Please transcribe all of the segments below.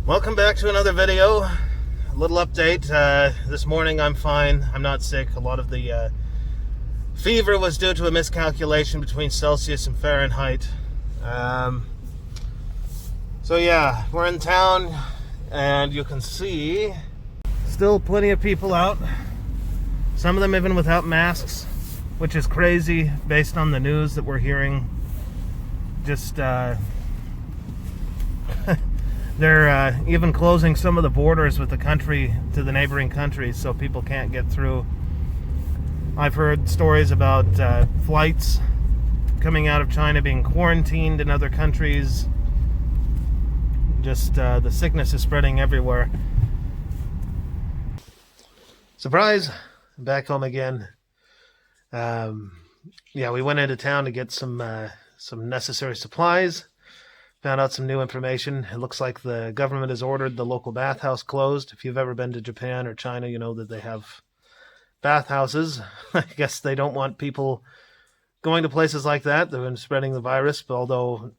Welcome back to another video. A little update. This morning I'm fine. I'm not sick. A lot of the fever was due to a miscalculation between Celsius and Fahrenheit. So yeah, we're in town and you can see still plenty of people out. Some of them even without masks, which is crazy based on the news that we're hearing. Just they're even closing some of the borders with the country to the neighboring countries so people can't get through. I've heard stories about flights coming out of China being quarantined in other countries. Just the sickness is spreading everywhere. Surprise! Back home again. Yeah, we went into town to get some necessary supplies. Found out some new information. It looks like the government has ordered the local bathhouse closed. If you've ever been to Japan or China, you know that they have bathhouses. I guess they don't want people going to places like that. They've been spreading the virus, but although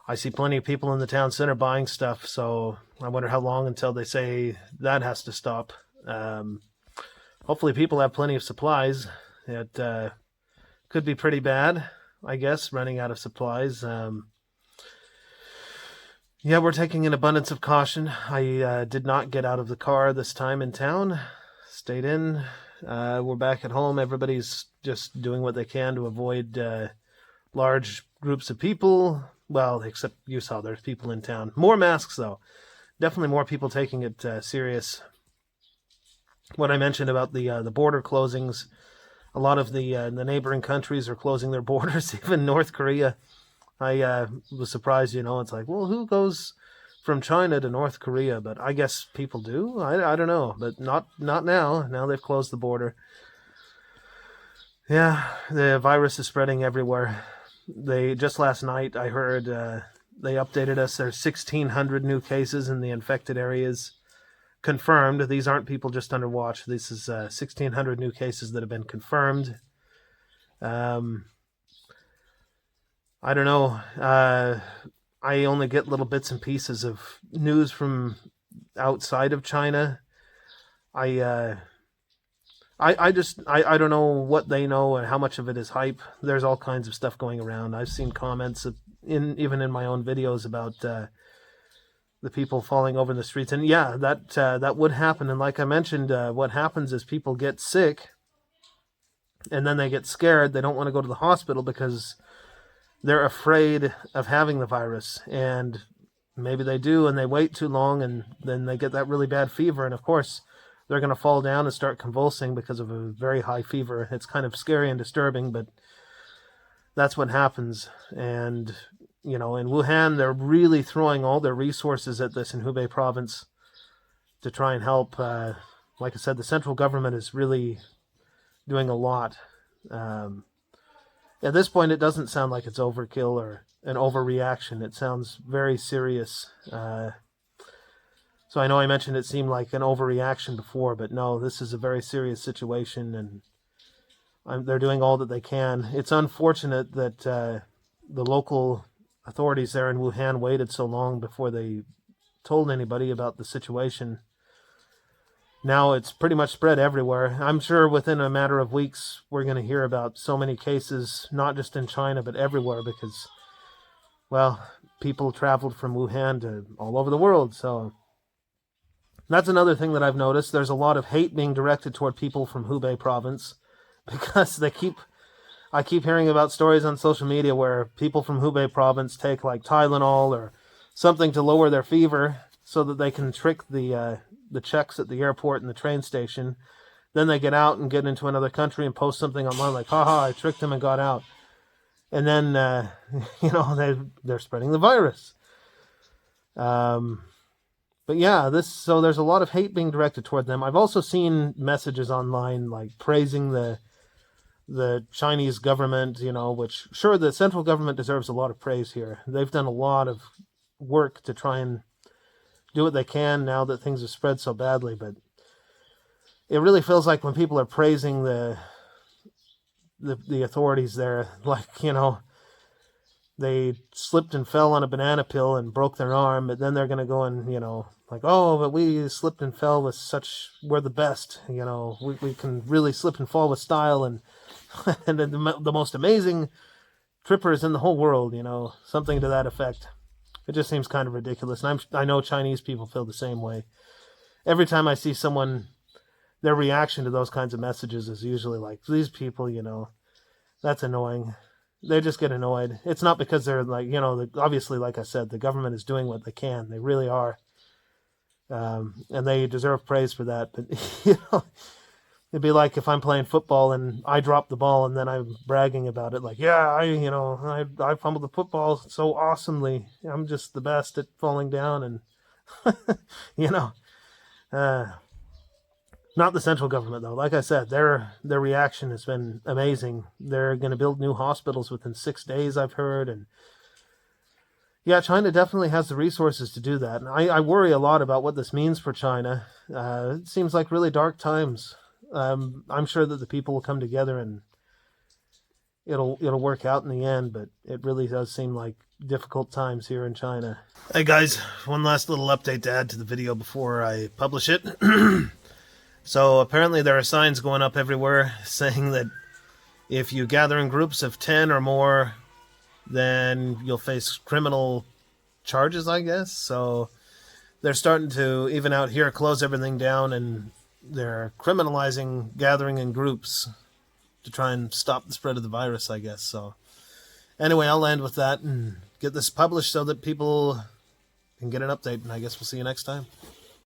I see plenty of people in the town center buying stuff, so I wonder how long until they say that has to stop. Hopefully people have plenty of supplies. It could be pretty bad, I guess, running out of supplies. Yeah, we're taking an abundance of caution. I did not get out of the car this time in town. Stayed in. We're back at home. Everybody's just doing what they can to avoid large groups of people. Well, except you saw there's people in town. More masks, though. Definitely more people taking it serious. What I mentioned about the border closings, a lot of the neighboring countries are closing their borders, even North Korea. I was surprised, it's like, well, who goes from China to North Korea? But I guess people do. I don't know, but not now. Now they've closed the border. Yeah, the virus is spreading everywhere. Just last night, I heard they updated us. There's 1,600 new cases in the infected areas confirmed. These aren't people just under watch. This is 1,600 new cases that have been confirmed. I don't know. I only get little bits and pieces of news from outside of China. I don't know what they know and how much of it is hype. There's all kinds of stuff going around. I've seen comments even in my own videos about the people falling over in the streets, and yeah, that would happen. And like I mentioned, what happens is people get sick, and then they get scared. They don't want to go to the hospital because they're afraid of having the virus, and maybe they do, and they wait too long, and then they get that really bad fever, and of course they're going to fall down and start convulsing because of a very high fever. It's kind of scary and disturbing, but that's what happens. And in Wuhan, they're really throwing all their resources at this in Hubei province to try and help. Like I said, the central government is really doing a lot. At this point, it doesn't sound like it's overkill or an overreaction. It sounds very serious. So I know I mentioned it seemed like an overreaction before, but no, this is a very serious situation, and they're doing all that they can. It's unfortunate that the local authorities there in Wuhan waited so long before they told anybody about the situation. Now it's pretty much spread everywhere. I'm sure within a matter of weeks we're going to hear about so many cases, not just in China, but everywhere, because, well, people traveled from Wuhan to all over the world. So that's another thing that I've noticed. There's a lot of hate being directed toward people from Hubei province because I keep hearing about stories on social media where people from Hubei province take like Tylenol or something to lower their fever so that they can trick the checks at the airport and the train station. Then they get out and get into another country and post something online like, haha, I tricked them and got out. And then, they're spreading the virus. But yeah, so there's a lot of hate being directed toward them. I've also seen messages online like praising the Chinese government, which, sure, the central government deserves a lot of praise here. They've done a lot of work to try and do what they can now that things have spread so badly, but it really feels like when people are praising the authorities there, like, they slipped and fell on a banana peel and broke their arm, but then they're going to go and, like, oh, but we slipped and fell with we're the best, we can really slip and fall with style, and and the most amazing trippers in the whole world, something to that effect. It just seems kind of ridiculous, and I know Chinese people feel the same way. Every time I see someone, their reaction to those kinds of messages is usually like, these people, that's annoying. They just get annoyed. It's not because they're like, obviously, like I said, the government is doing what they can. They really are. And they deserve praise for that. But, it'd be like if I'm playing football and I drop the ball and then I'm bragging about it. Like, yeah, I fumbled the football so awesomely. I'm just the best at falling down. And, not the central government, though. Like I said, their reaction has been amazing. They're going to build new hospitals within 6 days, I've heard. And yeah, China definitely has the resources to do that. And I worry a lot about what this means for China. It seems like really dark times. I'm sure that the people will come together and it'll work out in the end, but it really does seem like difficult times here in China. Hey guys, one last little update to add to the video before I publish it. So apparently there are signs going up everywhere saying that if you gather in groups of 10 or more, then you'll face criminal charges, I guess. So they're starting to, even out here, close everything down, and they're criminalizing gathering in groups to try and stop the spread of the virus, I guess. So anyway, I'll end with that and get this published so that people can get an update, and I guess we'll see you next time.